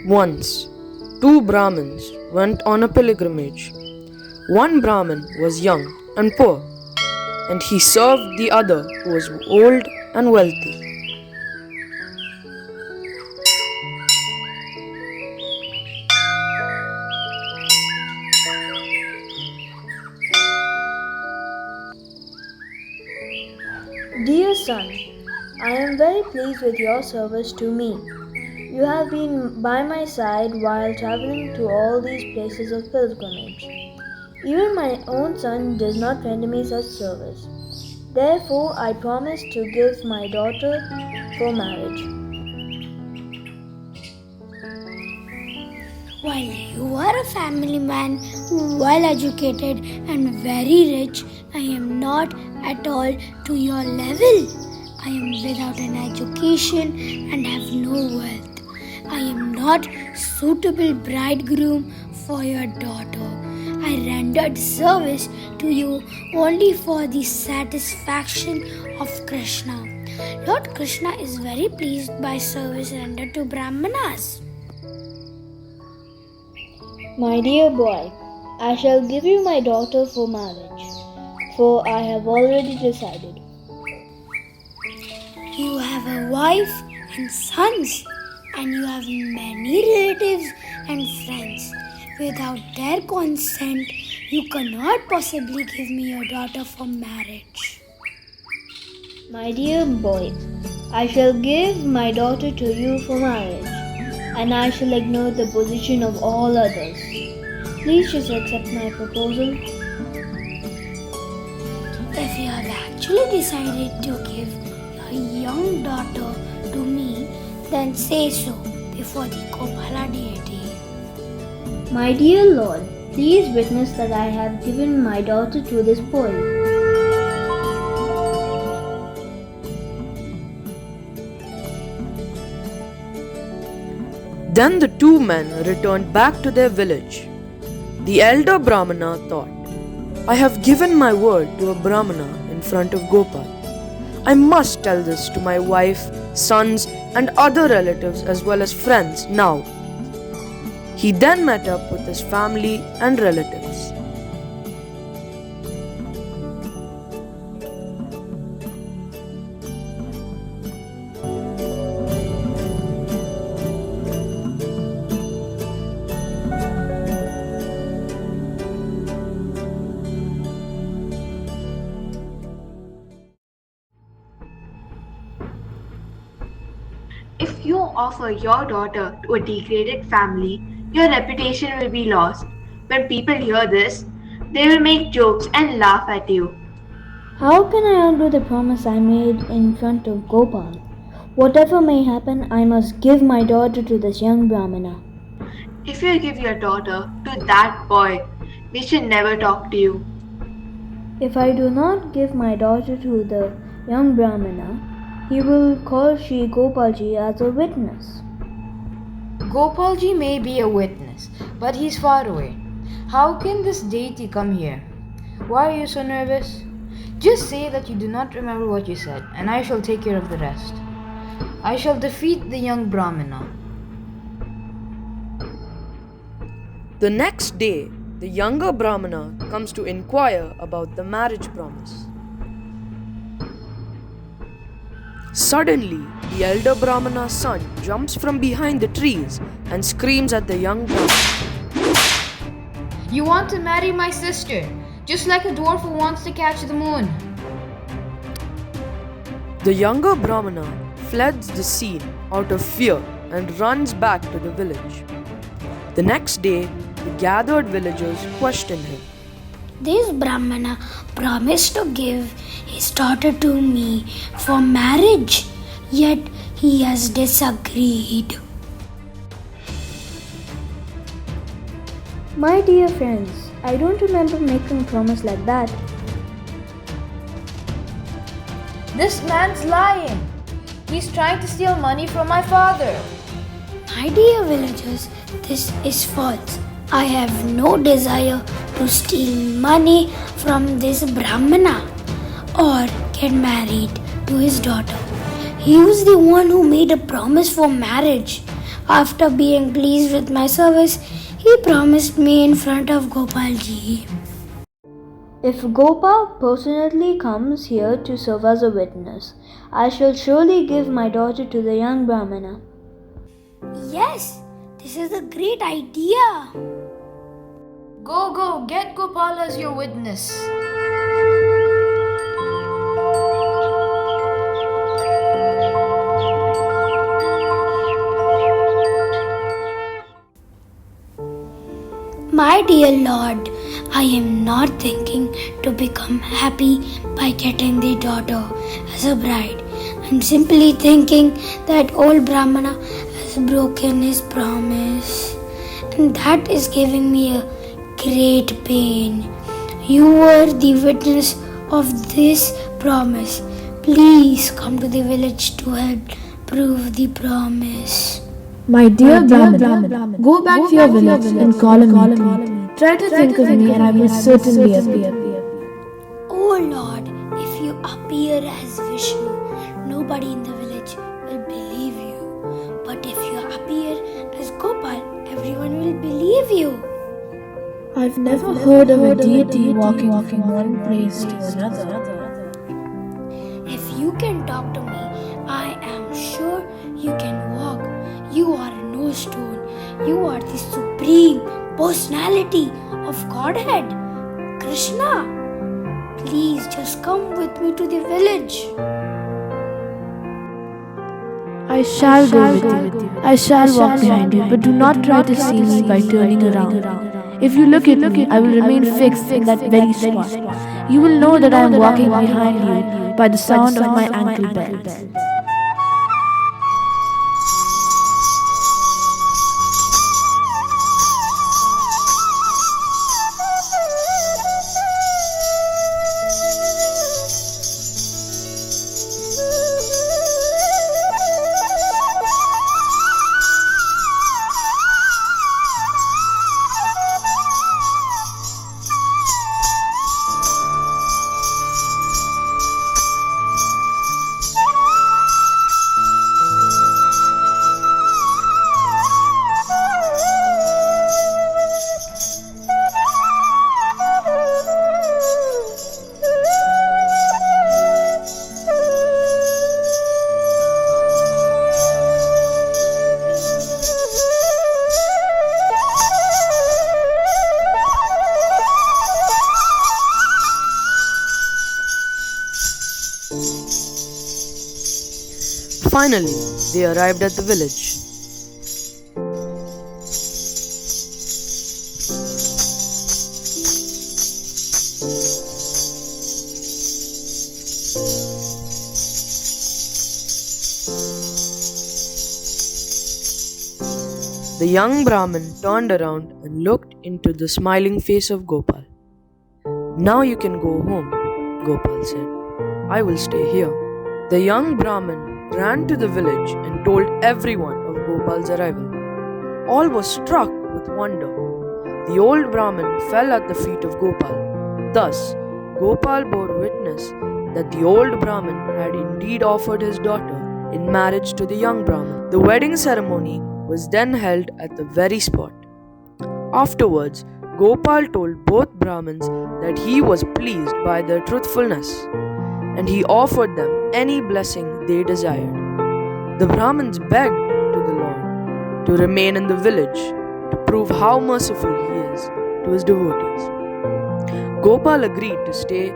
Once, two Brahmins went on a pilgrimage. One Brahmin was young and poor, and he served the other who was old and wealthy. Dear son, I am very pleased with your service to me. You have been by my side while traveling to all these places of pilgrimage. Even my own son does not render me such service. Therefore, I promise to give my daughter for marriage. While you are a family man, well educated and very rich, I am not at all to your level. I am without an education and have no wealth. I am not suitable bridegroom for your daughter. I rendered service to you only for the satisfaction of Krishna. Lord Krishna is very pleased by service rendered to Brahmanas. My dear boy, I shall give you my daughter for marriage, for I have already decided. You have a wife and sons, and you have many relatives and friends. Without their consent, you cannot possibly give me your daughter for marriage. My dear boy, I shall give my daughter to you for marriage, and I shall ignore the position of all others. Please just accept my proposal. If you have actually decided to give your young daughter to me, then say so before the Gopala deity. My dear Lord, please witness that I have given my daughter to this boy. Then the two men returned back to their village. The elder Brahmana thought, I have given my word to a Brahmana in front of Gopal. I must tell this to my wife, sons, and other relatives as well as friends now. He then met up with his family and relatives. If you offer your daughter to a degraded family, your reputation will be lost. When people hear this, they will make jokes and laugh at you. How can I undo the promise I made in front of Gopal? Whatever may happen, I must give my daughter to this young Brahmana. If you give your daughter to that boy, we should never talk to you. If I do not give my daughter to the young Brahmana, he will call Shri Gopalji as a witness. Gopalji may be a witness, but he's far away. How can this deity come here? Why are you so nervous? Just say that you do not remember what you said, and I shall take care of the rest. I shall defeat the young Brahmana. The next day, the younger Brahmana comes to inquire about the marriage promise. Suddenly, the elder Brahmana's son jumps from behind the trees and screams at the young Brahmana. You want to marry my sister, just like a dwarf who wants to catch the moon. The younger Brahmana fleds the scene out of fear and runs back to the village. The next day, the gathered villagers question him. This Brahmana promised to give his daughter to me for marriage, yet he has disagreed. My dear friends, I don't remember making a promise like that. This man's lying. He's trying to steal money from my father. My dear villagers, this is false. I have no desire to steal money from this Brahmana or get married to his daughter. He was the one who made a promise for marriage. After being pleased with my service, he promised me in front of Gopalji. If Gopal personally comes here to serve as a witness, I shall surely give my daughter to the young Brahmana. Yes, this is a great idea. Go, get Gopal as your witness. My dear Lord, I am not thinking to become happy by getting the daughter as a bride. I'm simply thinking that old Brahmana has broken his promise, and that is giving me a great pain. You were the witness of this promise. Please come to the village to help prove the promise. My dear Brahmin, go back to your village and call a meeting. Try to think of me and I will certainly appear. Oh Lord, if you appear as Vishnu, nobody in the village will believe you. But if you appear as Gopal, everyone will believe you. I've never heard of a deity walking from one place to another. If you can talk to me, I am sure you can walk. You are no stone. You are the supreme personality of Godhead, Krishna. Please just come with me to the village. I shall go with you. I shall walk behind you, but do not try to see me by turning around. If you look at me, I will remain fixed in that very spot. You will know that I am walking behind you by the sound of my ankle bells. Finally, they arrived at the village. The young Brahmin turned around and looked into the smiling face of Gopal. "Now you can go home," Gopal said. "I will stay here." The young Brahmin ran to the village and told everyone of Gopal's arrival. All were struck with wonder. The old Brahmin fell at the feet of Gopal. Thus, Gopal bore witness that the old Brahmin had indeed offered his daughter in marriage to the young Brahmin. The wedding ceremony was then held at the very spot. Afterwards, Gopal told both Brahmins that he was pleased by their truthfulness, and he offered them any blessing they desired. The Brahmins begged to the Lord to remain in the village to prove how merciful he is to his devotees. Gopal agreed to stay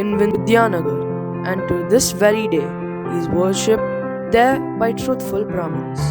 in Vidyanagar, and to this very day he is worshipped there by truthful Brahmins.